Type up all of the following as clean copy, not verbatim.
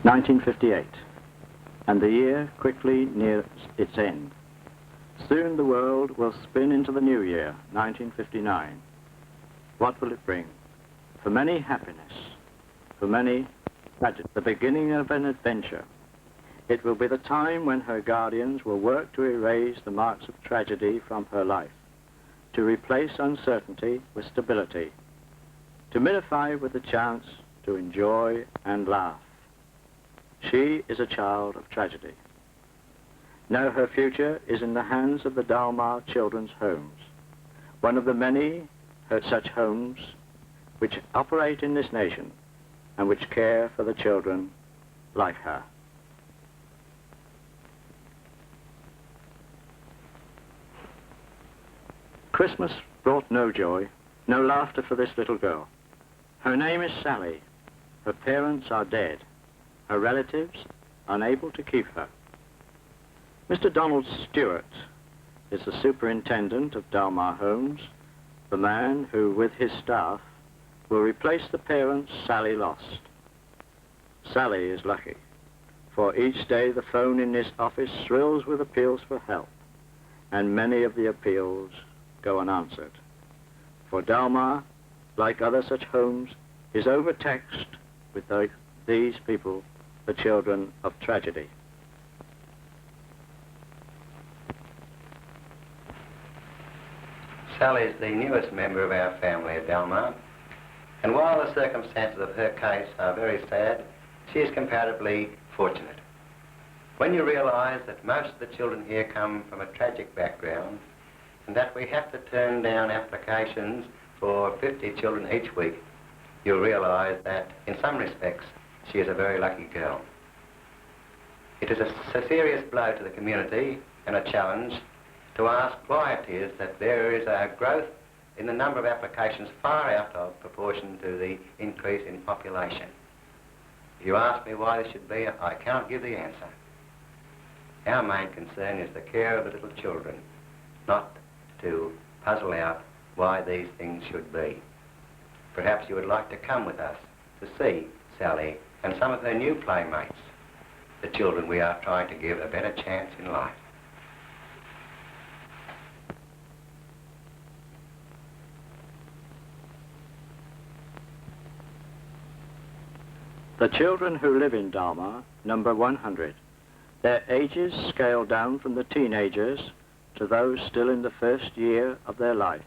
1958, and the year quickly nears its end. Soon the world will spin into the new year, 1959. What will it bring? For many, happiness. For many, tragedy. The beginning of an adventure. It will be the time when her guardians will work to erase the marks of tragedy from her life, to replace uncertainty with stability, to minify with the chance to enjoy and laugh. She is a child of tragedy. Now her future is in the hands of the Dalmar Children's Homes, one of the many such homes which operate in this nation and which care for the children like her. Christmas brought no joy, no laughter for this little girl. Her name is Sally. Her parents are dead. Her relatives unable to keep her. Mr. Donald Stewart is the superintendent of Dalmar Homes, the man who, with his staff, will replace the parents Sally lost. Sally is lucky, for each day the phone in this office thrills with appeals for help, and many of the appeals go unanswered. For Dalmar, like other such homes, is overtaxed with these people, the children of tragedy. Sally is the newest member of our family at Dalmar, and while the circumstances of her case are very sad, she is comparatively fortunate. When you realise that most of the children here come from a tragic background, and that we have to turn down applications for 50 children each week, you'll realise that, in some respects, she is a very lucky girl. It is a serious blow to the community and a challenge to ask why it is that there is a growth in the number of applications far out of proportion to the increase in population. If you ask me why this should be, I cannot give the answer. Our main concern is the care of the little children, not to puzzle out why these things should be. Perhaps you would like to come with us to see Sally and some of her new playmates, the children we are trying to give a better chance in life. The children who live in Dalmar number 100. Their ages scale down from the teenagers to those still in the first year of their life.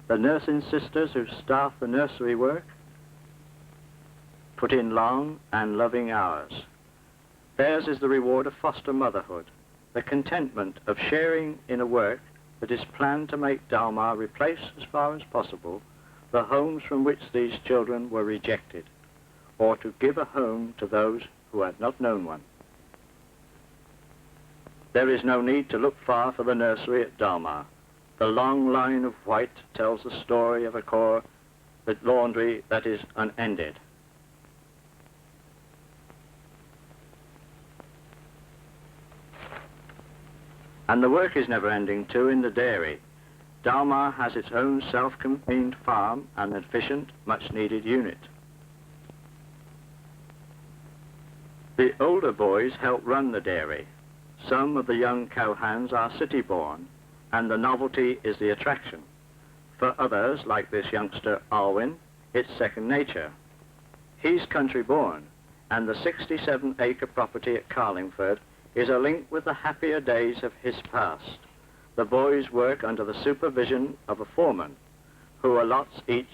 The nursing sisters who staff the nursery work put in long and loving hours. Theirs is the reward of foster motherhood, the contentment of sharing in a work that is planned to make Dalmar replace as far as possible the homes from which these children were rejected, or to give a home to those who had not known one. There is no need to look far for the nursery at Dalmar. The long line of white tells the story of a corps, the laundry that is unended. And the work is never ending too in the dairy. Dalmar has its own self-contained farm and an efficient, much-needed unit. The older boys help run the dairy. Some of the young cowhands are city-born, and the novelty is the attraction. For others, like this youngster Alwyn, it's second nature. He's country-born, and the 67-acre property at Carlingford is a link with the happier days of his past. The boys work under the supervision of a foreman who allots each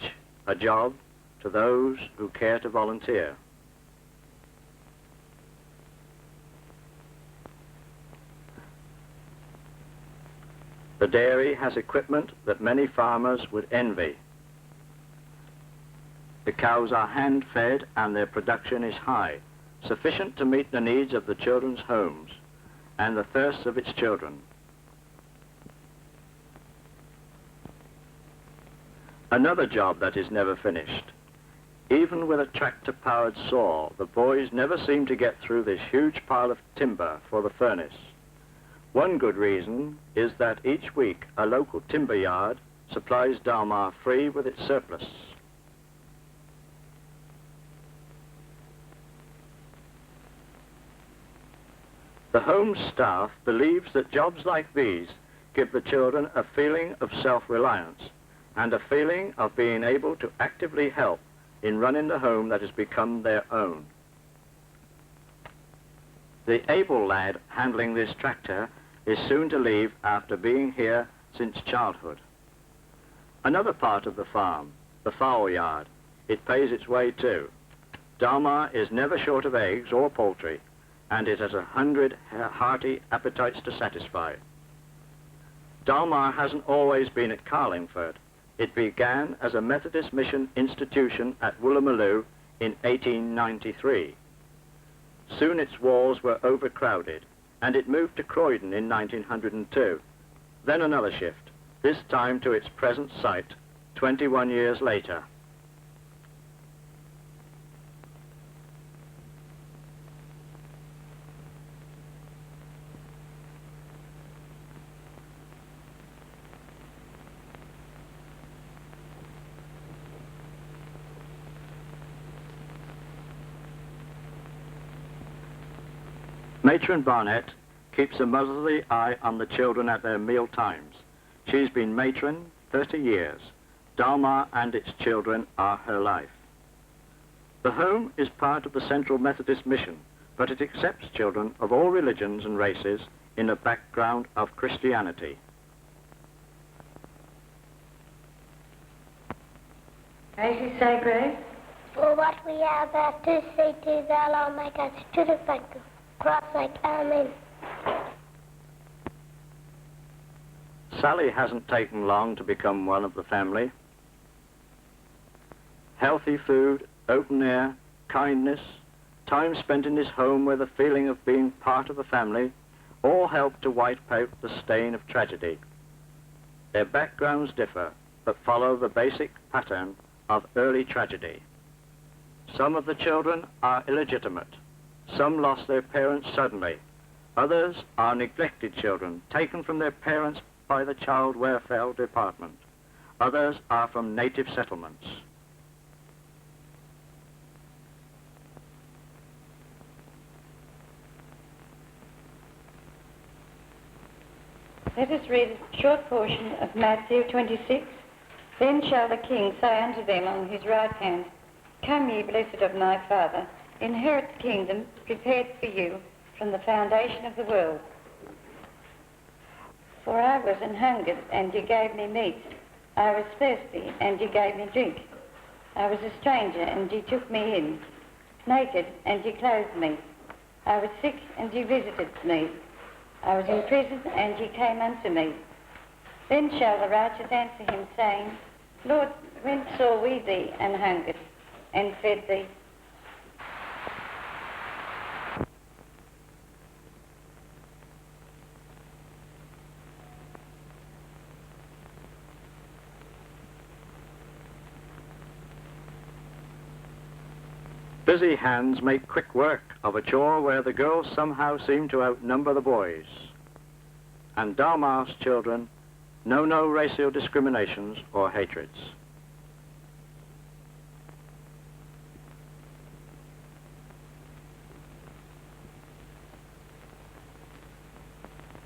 a job to those who care to volunteer. The dairy has equipment that many farmers would envy. The cows are hand-fed and their production is high, sufficient to meet the needs of the children's homes and the thirst of its children. Another job that is never finished. Even with a tractor-powered saw, the boys never seem to get through this huge pile of timber for the furnace. One good reason is that each week a local timber yard supplies Dalmar free with its surplus. The home staff believes that jobs like these give the children a feeling of self-reliance and a feeling of being able to actively help in running the home that has become their own. The able lad handling this tractor is soon to leave after being here since childhood. Another part of the farm, the fowl yard, it pays its way too. Dalmar is never short of eggs or poultry, and it has 100 hearty appetites to satisfy. Dalmar hasn't always been at Carlingford. It began as a Methodist mission institution at Woolloomooloo in 1893. Soon its walls were overcrowded, and it moved to Croydon in 1902. Then another shift, this time to its present site, 21 years later. Matron Barnett keeps a motherly eye on the children at their meal times. She's been matron 30 years. Dalmar and its children are her life. The home is part of the Central Methodist Mission, but it accepts children of all religions and races in a background of Christianity. As you say, Grace? For what we have to say to the Lord, make us to the faithful. Cross like Amen. Sally hasn't taken long to become one of the family. Healthy food, open air, kindness, time spent in this home with a feeling of being part of the family, all help to wipe out the stain of tragedy. Their backgrounds differ, but follow the basic pattern of early tragedy. Some of the children are illegitimate. Some lost their parents suddenly. Others are neglected children, taken from their parents by the Child Welfare Department. Others are from native settlements. Let us read a short portion of Matthew 26. Then shall the King say unto them on his right hand, Come ye, blessed of my Father, inherit the kingdom prepared for you from the foundation of the world. For I was an hungered, and ye gave me meat. I was thirsty, and ye gave me drink. I was a stranger, and ye took me in. Naked, and ye clothed me. I was sick, and ye visited me. I was in prison, and ye came unto me. Then shall the righteous answer him, saying, Lord, when saw we thee an hungered, and fed thee? Busy hands make quick work of a chore where the girls somehow seem to outnumber the boys. And Dalmar's children know no racial discriminations or hatreds.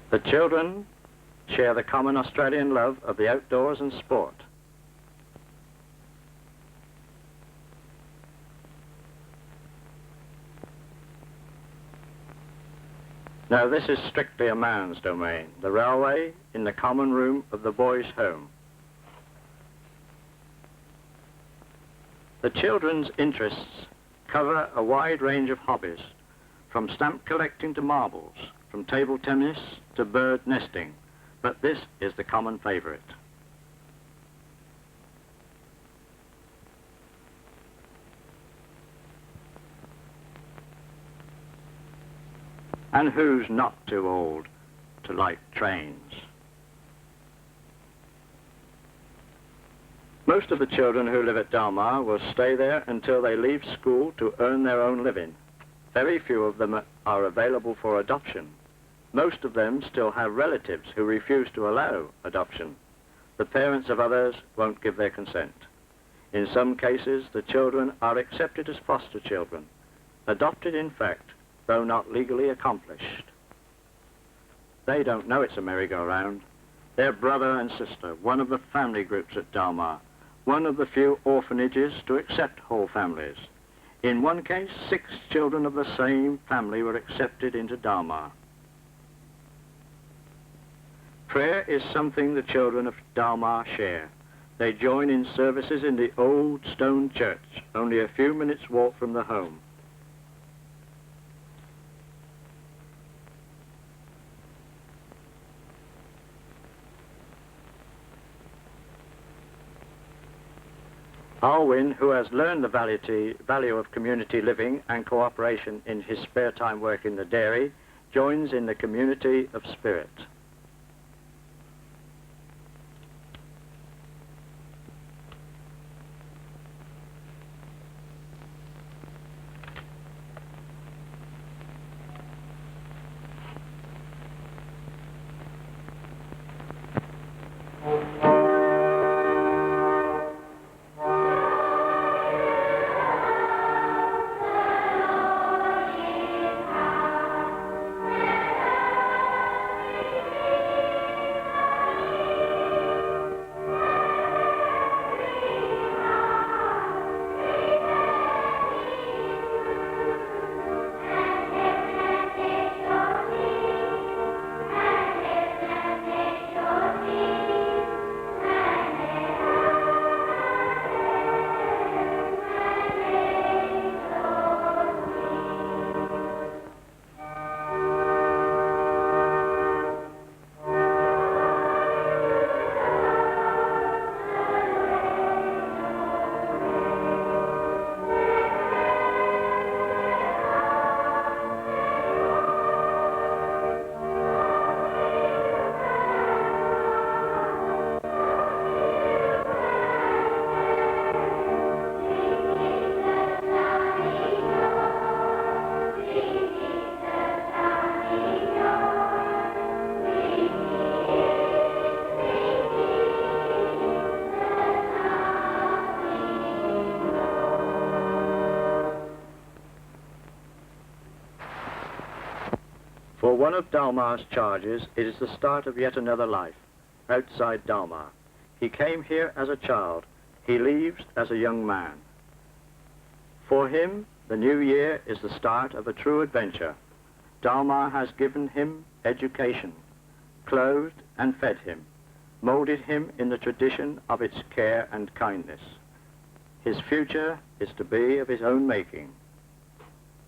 The children share the common Australian love of the outdoors and sport. Now this is strictly a man's domain, the railway in the common room of the boys' home. The children's interests cover a wide range of hobbies, from stamp collecting to marbles, from table tennis to bird nesting, but this is the common favourite. And who's not too old to like trains? Most of the children who live at Dalmar will stay there until they leave school to earn their own living. Very few of them are available for adoption. Most of them still have relatives who refuse to allow adoption. The parents of others won't give their consent. In some cases, the children are accepted as foster children, adopted in fact, though not legally accomplished. They don't know it's a merry-go-round. They're brother and sister, one of the family groups at Dalmar, one of the few orphanages to accept whole families. In one case, 6 children of the same family were accepted into Dalmar. Prayer is something the children of Dalmar share. They join in services in the old stone church, only a few minutes' walk from the home. Alwyn, who has learned the value of community living and cooperation in his spare time work in the dairy, joins in the community of spirit. For one of Dalmar's charges, it is the start of yet another life, outside Dalmar. He came here as a child. He leaves as a young man. For him, the new year is the start of a true adventure. Dalmar has given him education, clothed and fed him, molded him in the tradition of its care and kindness. His future is to be of his own making.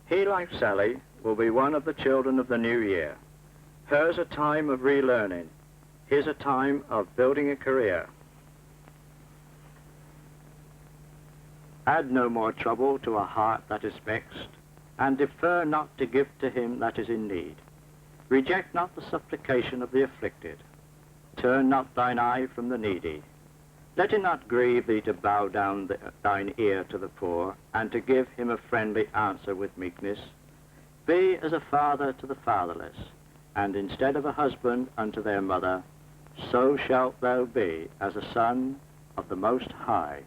He, like Sally, will be one of the children of the new year. Hers a time of relearning, his a time of building a career. Add no more trouble to a heart that is vexed, and defer not to give to him that is in need. Reject not the supplication of the afflicted. Turn not thine eye from the needy. Let it not grieve thee to bow down thine ear to the poor, and to give him a friendly answer with meekness. Be as a father to the fatherless, and instead of a husband unto their mother, so shalt thou be as a son of the Most High.